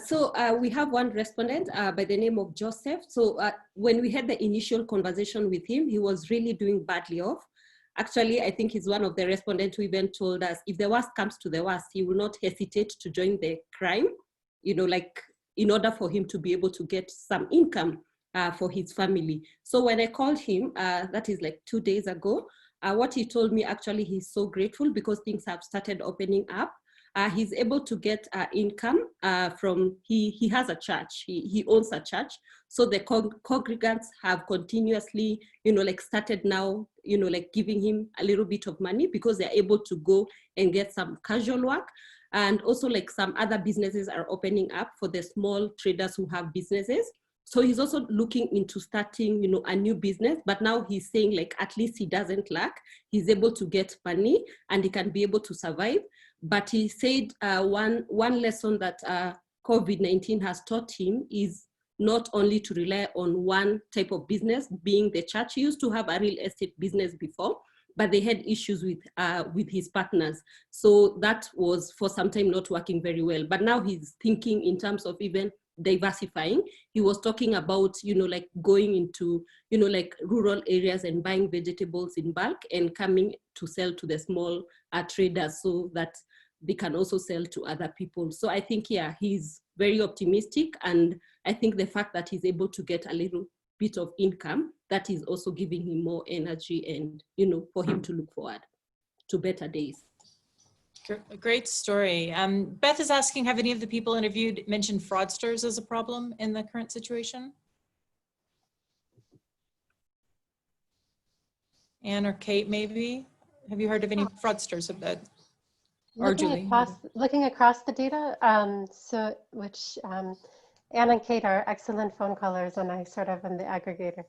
So we have one respondent by the name of Joseph. So when we had the initial conversation with him, he was really doing badly off. Actually, I think he's one of the respondents who even told us if the worst comes to the worst, he will not hesitate to join the crime, like in order for him to be able to get some income for his family. So when I called him, that is like 2 days ago, what he told me, actually, he's so grateful because things have started opening up. He's able to get income from, he has a church, he owns a church. So the congregants have continuously, started now, giving him a little bit of money because they're able to go and get some casual work. And also some other businesses are opening up for the small traders who have businesses. So he's also looking into starting, a new business, but now he's saying at least he doesn't lack. He's able to get money and he can be able to survive. But he said one lesson that COVID-19 has taught him is not only to rely on one type of business, being the church. He used to have a real estate business before, but they had issues with his partners. So that was for some time not working very well. But now he's thinking in terms of even diversifying. He was talking about, like going into, like rural areas and buying vegetables in bulk and coming to sell to the small traders so that they can also sell to other people. So I think, yeah, he's very optimistic. And I think the fact that he's able to get a little bit of income, that is also giving him more energy and, for him to look forward to better days. A great story. Beth is asking, have any of the people interviewed mentioned fraudsters as a problem in the current situation? Anne or Kate, maybe? Have you heard of any fraudsters of that? Or Julie? Looking across the data, Anne and Kate are excellent phone callers, and I sort of am the aggregator.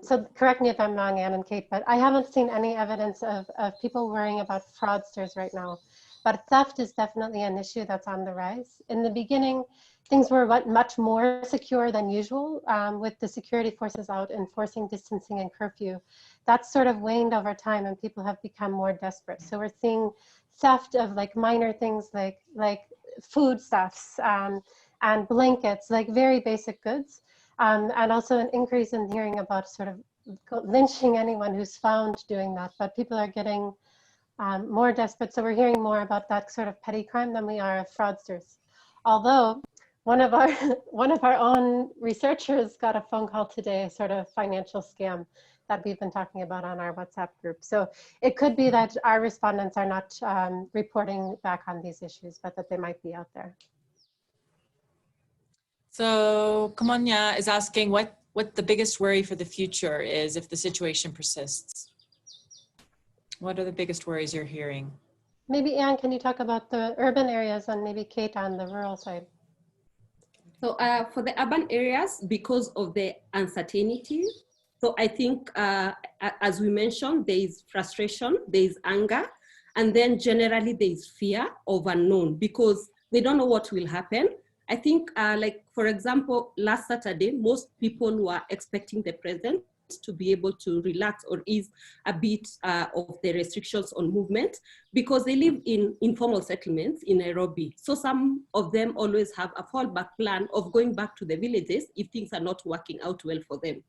So correct me if I'm wrong, Anne and Kate, but I haven't seen any evidence of people worrying about fraudsters right now. But theft is definitely an issue that's on the rise. In the beginning, things were much more secure than usual with the security forces out enforcing distancing and curfew. That's sort of waned over time and people have become more desperate. So we're seeing theft of like minor things like foodstuffs and blankets, like very basic goods. And also an increase in hearing about sort of lynching anyone who's found doing that, but people are getting more desperate. So we're hearing more about that sort of petty crime than we are of fraudsters. Although one of our own researchers got a phone call today, a sort of financial scam that we've been talking about on our WhatsApp group. So it could be that our respondents are not reporting back on these issues, but that they might be out there. So Kamonya is asking what the biggest worry for the future is if the situation persists. What are the biggest worries you're hearing? Maybe Anne, can you talk about the urban areas and maybe Kate on the rural side? So for the urban areas, because of the uncertainty, so I think, as we mentioned, there is frustration, there is anger, and then generally there is fear of unknown because they don't know what will happen. I think, like, for example, last Saturday, most people were expecting the president to be able to relax or ease a bit of the restrictions on movement because they live in informal settlements in Nairobi. So some of them always have a fallback plan of going back to the villages if things are not working out well for them.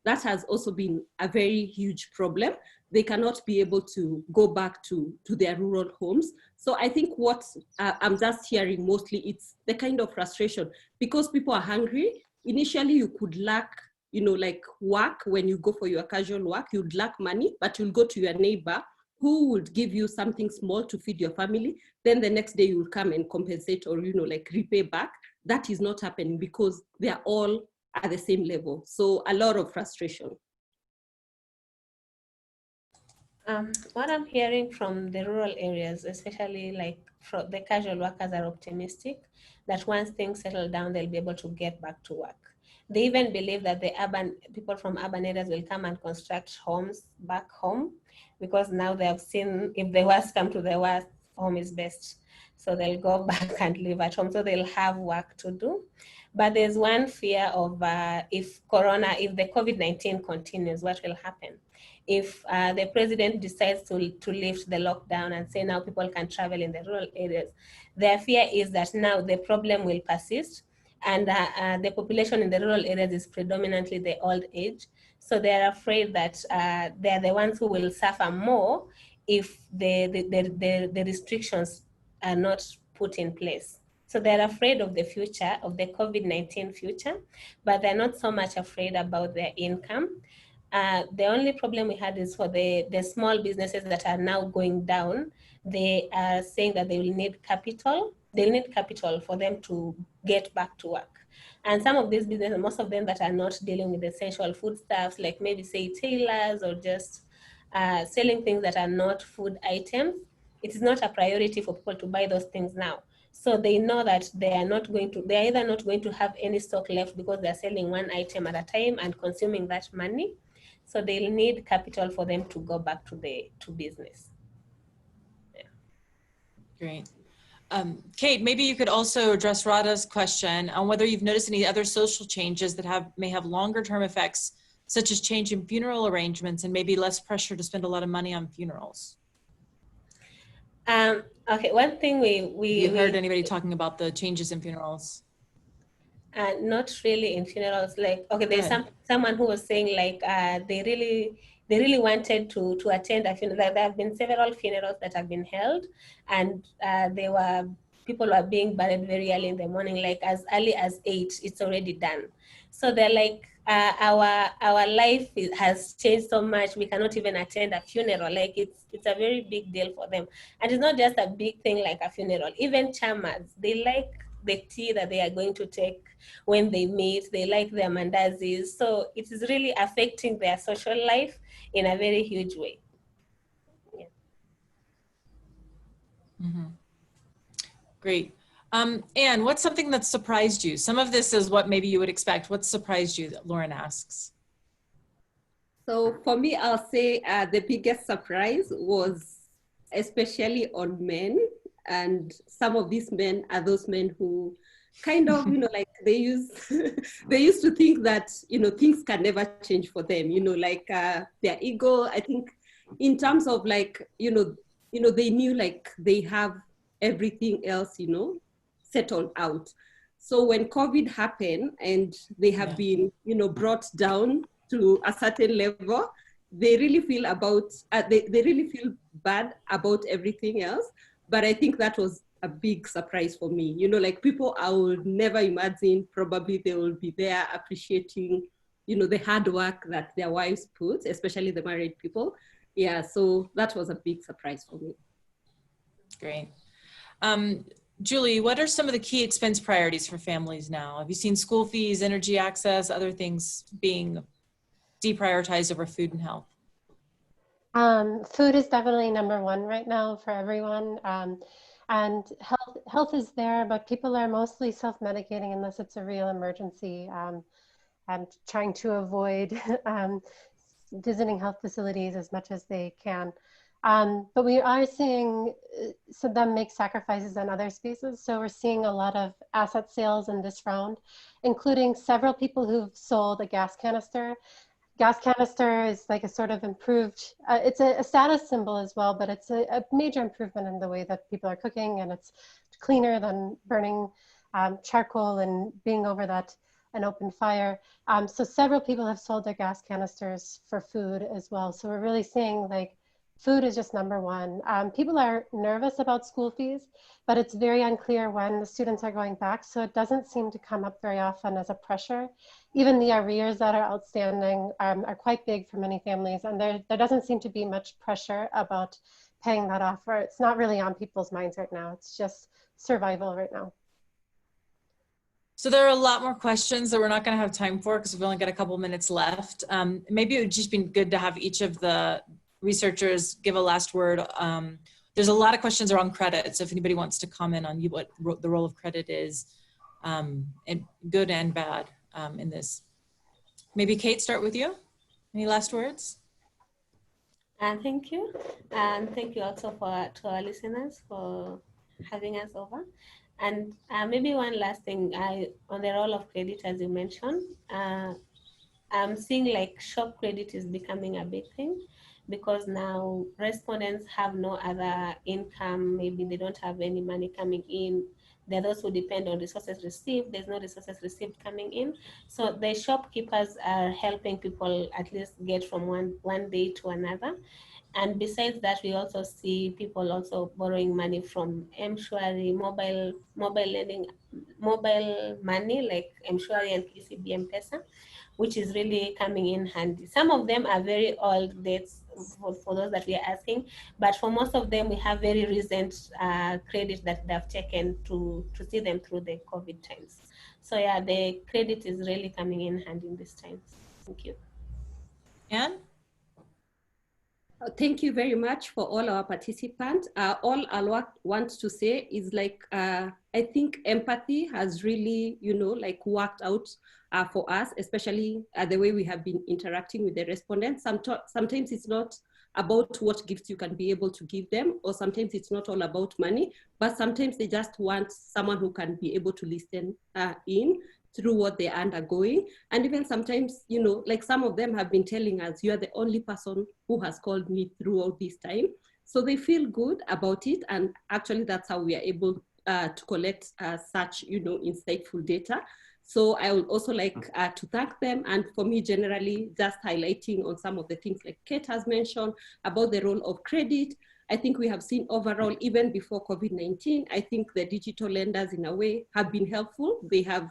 That has also been a very huge problem. They cannot be able to go back to their rural homes. So I think what I'm just hearing mostly, it's the kind of frustration because people are hungry. Initially, you could lack, like work when you go for your casual work, you'd lack money, but you'll go to your neighbor who would give you something small to feed your family. Then the next day you'll come and compensate or, like repay back. That is not happening because they are all at the same level. So a lot of frustration. What I'm hearing from the rural areas, especially like the casual workers, are optimistic that once things settle down, they'll be able to get back to work. They even believe that the people from urban areas will come and construct homes back home because now they have seen if the worst come to the worst, home is best. So they'll go back and live at home. So they'll have work to do. But there's one fear of if the COVID-19 continues, what will happen? If the president decides to lift the lockdown and say now people can travel in the rural areas, their fear is that now the problem will persist and the population in the rural areas is predominantly the old age. So they're afraid that they're the ones who will suffer more if the restrictions are not put in place. So they're afraid of the future, of the COVID-19 future, but they're not so much afraid about their income. The only problem we had is for the small businesses that are now going down. They are saying that they will need capital. They'll need capital for them to get back to work. And some of these businesses, most of them that are not dealing with essential foodstuffs, like maybe say tailors or just selling things that are not food items, it is not a priority for people to buy those things now. So they know that they're either not going to have any stock left because they're selling one item at a time and consuming that money. So they'll need capital for them to go back to business. Yeah. Great. Kate, maybe you could also address Radha's question on whether you've noticed any other social changes that may have longer term effects, such as change in funeral arrangements and maybe less pressure to spend a lot of money on funerals. Okay, one thing we heard anybody talking about the changes in funerals? Not really in funerals. Like, okay, there's someone who was saying like they really wanted to attend a funeral. There have been several funerals that have been held, and people were being buried very early in the morning, like as early as 8. It's already done. So they're like, our life has changed so much. We cannot even attend a funeral. Like it's a very big deal for them, and it's not just a big thing like a funeral. Even chamas, they like the tea that they are going to take when they meet. They like their mandazis. So it is really affecting their social life in a very huge way. Yeah. Mm-hmm. Great. Anne, what's something that surprised you? Some of this is what maybe you would expect. What surprised you, that Lauren asks? So for me, I'll say the biggest surprise was especially on men. And some of these men are those men who kind of, like they used to think that, things can never change for them, like their ego, I think in terms of like, they knew like they have everything else, settled out. So when COVID happened and they have been, brought down to a certain level, they really feel they really feel bad about everything else. But I think that was a big surprise for me. Like people I would never imagine, probably they will be there appreciating, the hard work that their wives put, especially the married people. Yeah, so that was a big surprise for me. Great. Julie, what are some of the key expense priorities for families now? Have you seen school fees, energy access, other things being deprioritized over food and health? Food is definitely number one right now for everyone. And health is there, but people are mostly self-medicating unless it's a real emergency, and trying to avoid visiting health facilities as much as they can. But we are seeing some of them make sacrifices in other spaces. So we're seeing a lot of asset sales in this round, including several people who've sold a gas canister. Gas canister is like a sort of improved, it's a status symbol as well, but it's a major improvement in the way that people are cooking, and it's cleaner than burning charcoal and being over an open fire. So several people have sold their gas canisters for food as well. So we're really seeing like food is just number one. People are nervous about school fees, but it's very unclear when the students are going back. So it doesn't seem to come up very often as a pressure. Even the arrears that are outstanding are quite big for many families, and there doesn't seem to be much pressure about paying that off, or it's not really on people's minds right now. It's just survival right now. So there are a lot more questions that we're not going to have time for because we've only got a couple minutes left. Maybe it would just be good to have each of the researchers give a last word. There's a lot of questions around credit, so if anybody wants to comment on what the role of credit is, and good and bad in this. Maybe Kate, start with you. Any last words? Thank you. And thank you also to our listeners for having us over. And maybe one last thing on the role of credit, as you mentioned, I'm seeing like shop credit is becoming a big thing, because now respondents have no other income. Maybe they don't have any money coming in. There are those who depend on resources received. There's no resources received coming in. So the shopkeepers are helping people at least get from one day to another. And besides that, we also see people also borrowing money from M-Shwari, mobile lending, mobile money like M-Shwari and KCB M-Pesa, which is really coming in handy. Some of them are very old dates for those that we are asking, but for most of them, we have very recent credit that they've taken to see them through the COVID times. So yeah, the credit is really coming in handy in these times. Thank you. Anne? Thank you very much for all our participants. All I want to say is like, I think empathy has really, like worked out for us, especially the way we have been interacting with the respondents. Sometimes it's not about what gifts you can be able to give them, or sometimes it's not all about money, but sometimes they just want someone who can be able to listen in through what they are undergoing. And even sometimes, like some of them have been telling us, you are the only person who has called me throughout this time. So they feel good about it. And actually that's how we are able to collect such, insightful data. So I would also like to thank them. And for me, generally, just highlighting on some of the things like Kate has mentioned about the role of credit. I think we have seen overall, even before COVID-19, I think the digital lenders in a way have been helpful. They have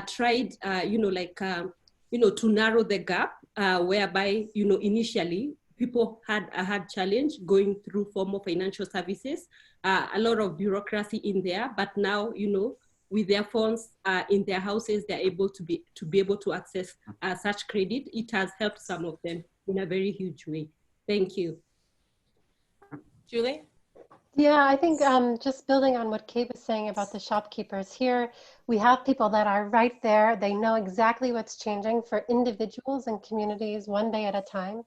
tried, to narrow the gap whereby, initially people had a hard challenge going through formal financial services, a lot of bureaucracy in there, but now, with their phones in their houses, they're able to be able to access such credit. It has helped some of them in a very huge way. Thank you. Julie? Yeah, I think just building on what Kate was saying about the shopkeepers here, we have people that are right there. They know exactly what's changing for individuals and communities one day at a time.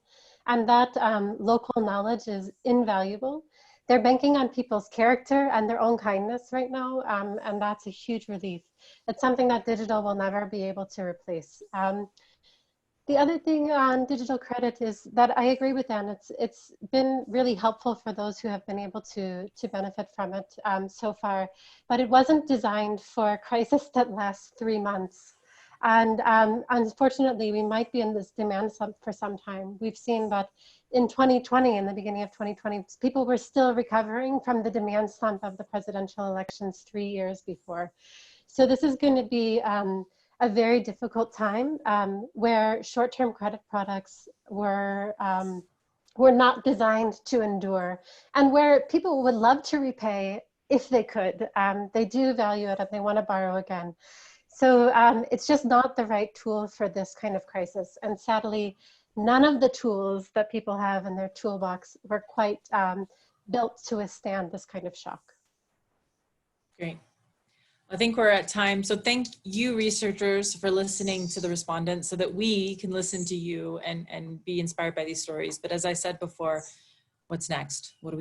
And that local knowledge is invaluable. They're banking on people's character and their own kindness right now. And that's a huge relief. It's something that digital will never be able to replace. The other thing on digital credit is that I agree with Anne. It's been really helpful for those who have been able to benefit from it so far, but it wasn't designed for a crisis that lasts 3 months. And unfortunately, we might be in this demand slump for some time. We've seen that in 2020, in the beginning of 2020, people were still recovering from the demand slump of the presidential elections 3 years before. So this is going to be a very difficult time where short-term credit products were not designed to endure, and where people would love to repay if they could. They do value it and they want to borrow again. So it's just not the right tool for this kind of crisis. And sadly, none of the tools that people have in their toolbox were quite built to withstand this kind of shock. Great. I think we're at time. So thank you, researchers, for listening to the respondents so that we can listen to you and be inspired by these stories. But as I said before, what's next? What do we